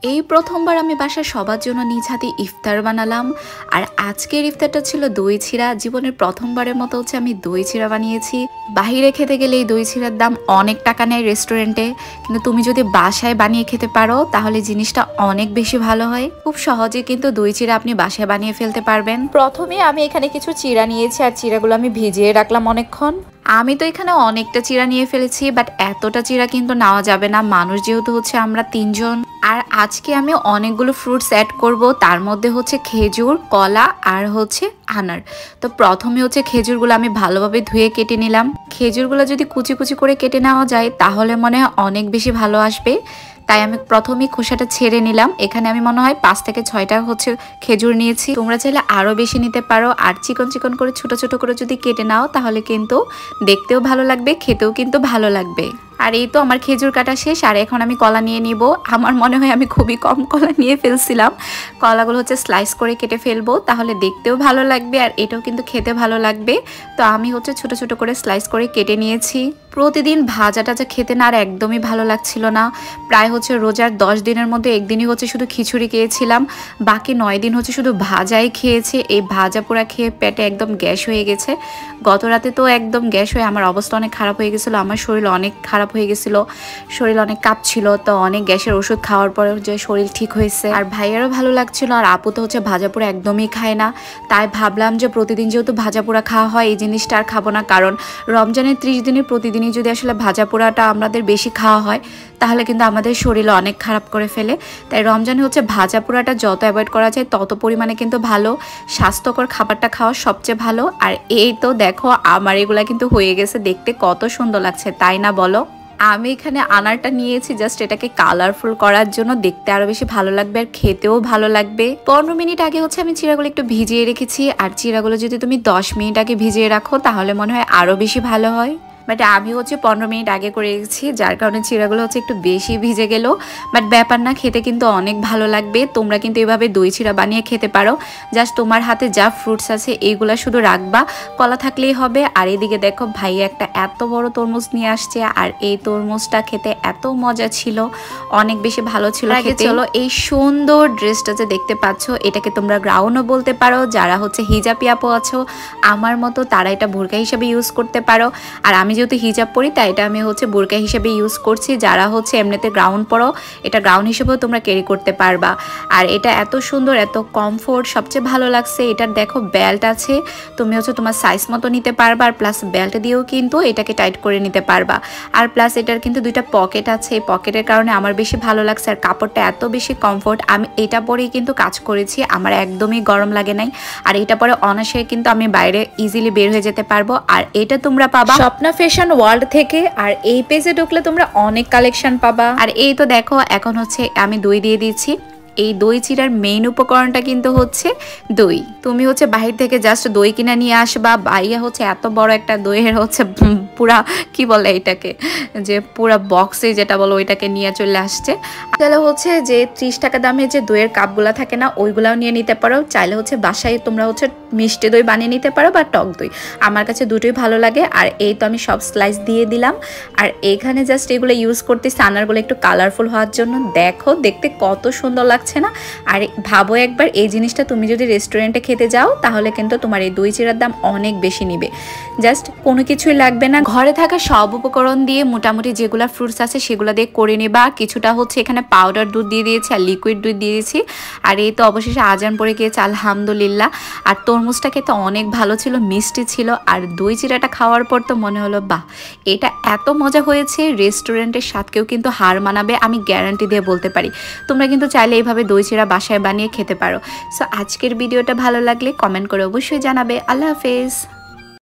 এই প্রথমবার আমি বাসার সবার জন্য নিজ হাতে ইফতার বানালাম। আর আজকের ইফতারটা ছিল দই চিড়া। জীবনের প্রথমবারের মতো আমি দই চিড়া বানিয়েছি। বাহিরে খেতে গেলে এই দই চিড়ার দাম অনেক টাকা নেয় রেস্টুরেন্টে, কিন্তু তুমি যদি বাসায় বানিয়ে খেতে পারো তাহলে জিনিসটা অনেক বেশি ভালো হয়। খুব সহজে কিন্তু দই চিড়া আপনি বাসায় বানিয়ে ফেলতে পারবেন। প্রথমে আমি এখানে কিছু চিড়া নিয়েছি আর চিড়াগুলো আমি ভিজিয়ে রাখলাম অনেকক্ষণ। আমি তো এখানে অনেকটা চিড়া নিয়ে ফেলেছি, বাট এতটা চিড়া কিন্তু নেওয়া যাবে না, মানুষ যেহেতু আমরা 3 জন। আর আজকে আমি অনেকগুলো ফ্রুটস অ্যাড করব, তার মধ্যে খেজুর, কলা আর আনার। তো প্রথমে খেজুরগুলো আমি ভালোভাবে ধুয়ে কেটে নিলাম। খেজুরগুলো যদি কুচি কুচি করে কেটে নেওয়া যায় তাহলে মনে হয় অনেক বেশি ভালো আসবে। তাই আমি প্রথমেই খোসাটা ছেড়ে নিলাম। এখানে আমি মনে হয় 5 থেকে 6টা খেজুর নিয়েছি। তোমরা চাইলে আরো বেশি নিতে পারো। আর চিকন চিকন করে ছোট ছোট করে যদি কেটে নাও তাহলে কিন্তু দেখতেও ভালো লাগবে, খেতেও কিন্তু ভালো লাগবে। আর এই তো আমার খেজুর কাটা শেষ। আর এখন আমি কলা নিয়ে নিব। আমার মনে হয় আমি খুবই কম কলা নিয়ে ফেলছিলাম। কলাগুলো স্লাইস করে কেটে ফেলবো, তাহলে দেখতেও ভালো লাগবে আর এটাও কিন্তু খেতে ভালো লাগবে। তো আমি ছোট ছোট করে স্লাইস করে কেটে নিয়েছি। প্রতিদিন ভাজা টাজা খেতে না আর একদমই ভালো লাগছিল না। প্রায় রোজার 10 দিনের মধ্যে একদিনই শুধু খিচুড়ি খেয়েছিলাম, বাকি 9 দিন শুধু ভাজাই খেয়েছে। এই ভাজা পোড়া খেয়ে পেটে একদম গ্যাস হয়ে গেছে। গত রাতে তো একদম গ্যাস হয়ে আমার অবস্থা অনেক খারাপ হয়ে গেছিলো। আমার শরীর অনেক খারাপ হয়ে গেছিল, শরীর অনেক কাঁপছিল। তো অনেক গ্যাসের ওষুধ খাওয়ার পরে যে শরীর ঠিক হয়েছে। আর ভাইয়ারও ভালো লাগছিল। আর আপু তো ভাজা পোড়া একদমই খায় না। তাই ভাবলাম যে প্রতিদিন যেহেতু ভাজা পোড়া খাওয়া হয় এই জিনিসটা আর খাবো না, কারণ রমজানের 30 দিনের প্রতিদিনই যদি ভাজা পোড়াটা আমাদের বেশি খাওয়া হয় তাহলে কিন্তু আমাদের শরীর অনেক খারাপ করে ফেলে। তাই রমজানে ভাজা পোড়াটা যত অ্যাভয়েড করা যায় তত পরিমাণে কিন্তু ভালো। স্বাস্থ্যকর খাবারটা খাওয়া সবচেয়ে ভালো। আর এই তো দেখো আমার এগুলা কিন্তু হয়ে গেছে, দেখতে কত সুন্দর লাগছে তাই না বলো। আমি এখানে আনারটা নিয়েছি জাস্ট এটাকে কালারফুল করার জন্য, দেখতে আরো বেশি ভালো লাগবে আর খেতেও ভালো লাগবে। 15 মিনিট আগে আমি চিড়াগুলো একটু ভিজিয়ে রেখেছি। আর চিড়াগুলো যদি তুমি 10 মিনিট আগে ভিজিয়ে রাখো তাহলে মনে হয় আরো বেশি ভালো হয়। বাট আমি 15 মিনিট আগে করে রেখেছি, যার কারণে চিড়াগুলো একটু বেশি ভিজে গেল। বাট ব্যাপার না, খেতে কিন্তু অনেক ভালো লাগবে। তোমরা কিন্তু এভাবে দই চিড়া বানিয়ে খেতে পারো। জাস্ট তোমার হাতে যা ফ্রুটস আছে এইগুলা শুধু রাখবা, কলা থাকলেই হবে। আর এদিকে দেখো ভাইয়া একটা এত বড় তরমুজ নিয়ে আসছে, আর এই তরমুজটা খেতে এত মজা ছিল, অনেক বেশি ভালো ছিল খেতে। চলো এই সুন্দর ড্রেসটা যে দেখতে পাচ্ছ এটাকে তোমরা গ্রাউনও বলতে পারো। যারা হিজাবি আপু আছো আমার মতো তারা এটা বোরকা হিসেবে ইউজ করতে পারো। আর আমি যেহেতু হিজাব পরি তাই এটা আমি বোরকা হিসেবে ইউজ করছি। যারা এমনিতে গ্রাউন্ড পরো এটা গ্রাউন্ড হিসেবেও তোমরা ক্যারি করতে পারবা। আর এটা এত সুন্দর, এত কমফোর্ট, সবচেয়ে ভালো লাগছে এটার দেখো বেল্ট আছে, তুমি তোমার সাইজ মতো নিতে পারবা। আর প্লাস বেল্ট দিয়েও কিন্তু এটাকে টাইট করে নিতে পারবা। আর প্লাস এটার কিন্তু 2টা পকেট আছে, এই পকেটের কারণে আমার বেশি ভালো লাগছে। আর কাপড়টা এত বেশি কমফোর্ট, আমি এটা পরেই কিন্তু কাজ করেছি, আমার একদমই গরম লাগে নাই। আর এটা পরে অনায়াসে কিন্তু আমি বাইরে ইজিলি বের হয়ে যেতে পারবো। আর এটা তোমরা পাবা স্বপ্না ফ্যাশন ওয়ার্ল্ড থেকে। আর এই পেজে ঢুকলে তোমরা অনেক কালেকশন পাবা। আর এই তো দেখো এখন আমি দই দিয়ে দিচ্ছি। এই দই চিড়ার মেইন উপকরণটা কিন্তু দই। তুমি বাহির থেকে জাস্ট দই কিনে নিয়ে আসবা। ভাইয়া এত বড় একটা দইয়ের পুরা কি বলে এটাকে, যে পুরা বক্সে যেটা বলো ওইটাকে নিয়ে চলে আসছে। তাহলে যে 30 টাকা দামের যে দইয়ের কাপগুলা থাকে না ওইগুলাও নিয়ে নিতে পারো। চাইলে বাসায় তোমরা মিষ্টি দই বানিয়ে নিতে পারো বা টক দই, আমার কাছে দুটোই ভালো লাগে। আর এই তো আমি সব স্লাইস দিয়ে দিলাম। আর এইখানে জাস্ট এগুলো ইউজ করতেছি আনারগুলো একটু কালারফুল হওয়ার জন্য। দেখো দেখতে কত সুন্দর লাগছে না। আর ভাবো একবার এই জিনিসটা তুমি যদি রেস্টুরেন্টে খেতে যাও তাহলে কিন্তু তোমার এই দই চিড়ার দাম অনেক বেশি নিবে। জাস্ট কোনো কিছুই লাগবে না, ঘরে থাকা সব উপকরণ দিয়ে মোটামুটি যেগুলো ফ্রুটস আছে সেগুলো দিয়ে করে নেবা। কিছুটা এখানে পাউডার দুধ দিয়ে দিয়েছি আর লিকুইড দুধ দিয়ে দিয়েছি। আর এই তো অবশেষে আজান পড়ে গিয়েছে আলহামদুলিল্লাহ। আর তরমুজটা খেতে অনেক ভালো ছিল, মিষ্টি ছিল। আর দই চিড়াটা খাওয়ার পর তো মনে হলো বাহ, এটা এত মজা হয়েছে, রেস্টুরেন্টের স্বাদকেও কিন্তু হার মানাবে, আমি গ্যারান্টি দিয়ে বলতে পারি। তোমরা কিন্তু চাইলে এইভাবে দই চিড়া বাসায় বানিয়ে খেতে পারো। সো আজকের ভিডিওটা ভালো লাগলে কমেন্ট করে অবশ্যই জানাবে। আল্লাহ হাফেজ।